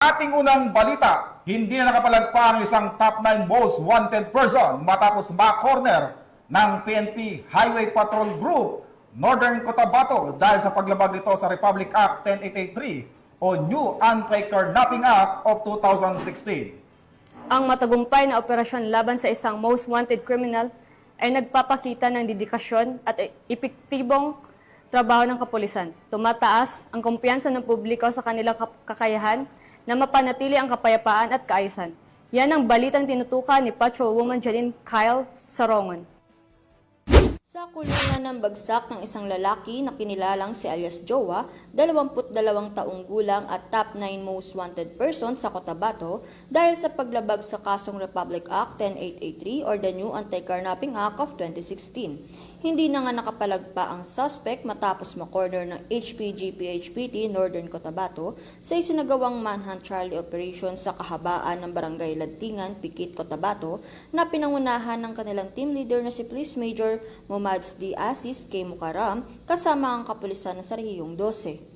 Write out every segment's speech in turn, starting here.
Ating unang balita, hindi na nakapalagpa ang isang top 9 most wanted person matapos ma-corner ng PNP Highway Patrol Group Northern Cotabato dahil sa paglabag nito sa Republic Act 10883 o New Anti-Kidnapping Act of 2016. Ang matagumpay na operasyon laban sa isang most wanted criminal ay nagpapakita ng dedikasyon at epektibong trabaho ng kapulisan. Tumataas ang kumpiyansa ng publiko sa kanilang kakayahan na mapanatili ang kapayapaan at kaayusan. Yan ang balitang tinutukan ni Patrolwoman Janine Kyle Sarongon. Sa kulungan ng bagsak ng isang lalaki na kinilalang si alias Jowa, 22 taong gulang at top 9 most wanted person sa Cotabato dahil sa paglabag sa kasong Republic Act 10883 or the New Anti-Kidnapping Act of 2016. Hindi na nga nakapalagpa ang suspect matapos makorner ng HPG-PHPT Northern Cotabato sa isinagawang manhunt Charlie operation sa kahabaan ng Barangay Ladtingan, Pikit, Cotabato na pinangunahan ng kanilang team leader na si Police Major Mumads D. Aziz K. Mukaram kasama ang kapulisan ng Sarhiyong 12.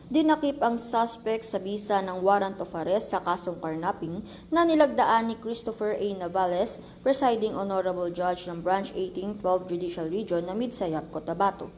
Dinakip ang suspect sa bisa ng warrant of arrest sa kasong carnapping na nilagdaan ni Christopher A. Navales, presiding honorable judge ng Branch 1812 Judicial Region ng Midsayap, Cotabato.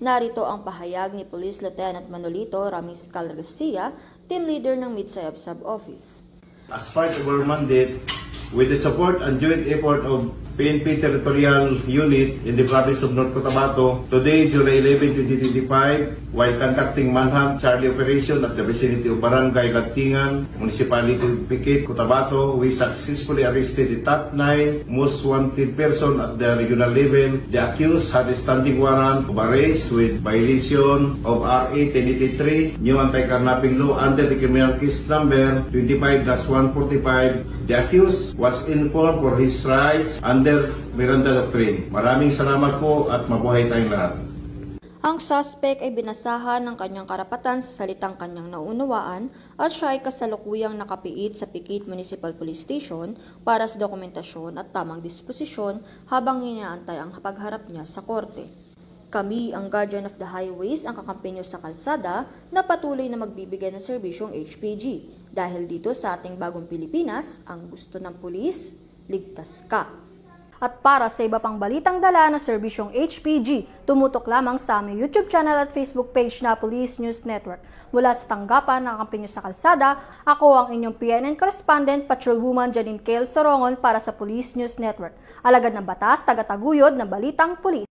Narito ang pahayag ni Police Lieutenant Manolito Ramiscal Garcia, team leader ng Midsayap Sub-Office. As part of our mandate, with the support and joint effort of PNP Territorial Unit in the province of North Cotabato, today, July 11, 2025, while conducting manhunt Charlie operation at the vicinity of Barangay Ladtingan, Municipality of Pikit, Cotabato, we successfully arrested the top 9 most wanted person at the regional level. The accused had a standing warrant of arrest with violation of RA 1083, New Anti-Kidnapping Law under the criminal case number 25-145. The accused was informed for his rights under Miranda Doctrine. Maraming salamat po at mabuhay tayong lahat. Ang suspect ay binasahan ng kanyang karapatan sa salitang kanyang naunawaan at siya ay kasalukuyang nakapiit sa Pikit Municipal Police Station para sa dokumentasyon at tamang disposisyon habang inaantay ang pagharap niya sa korte. Kami, ang Guardian of the Highways, ang kakampenyo sa kalsada na patuloy na magbibigay ng serbisyong HPG. Dahil dito sa ating bagong Pilipinas, ang gusto ng pulis, ligtas ka. At para sa iba pang balitang dala na serbisyong HPG, tumutok lamang sa aming YouTube channel at Facebook page na Police News Network. Mula sa tanggapan ng kakampenyo sa kalsada, ako ang inyong PNN correspondent, Patrolwoman Janine Kyle Sarongon para sa Police News Network. Alagad ng batas, tagataguyod ng balitang pulis.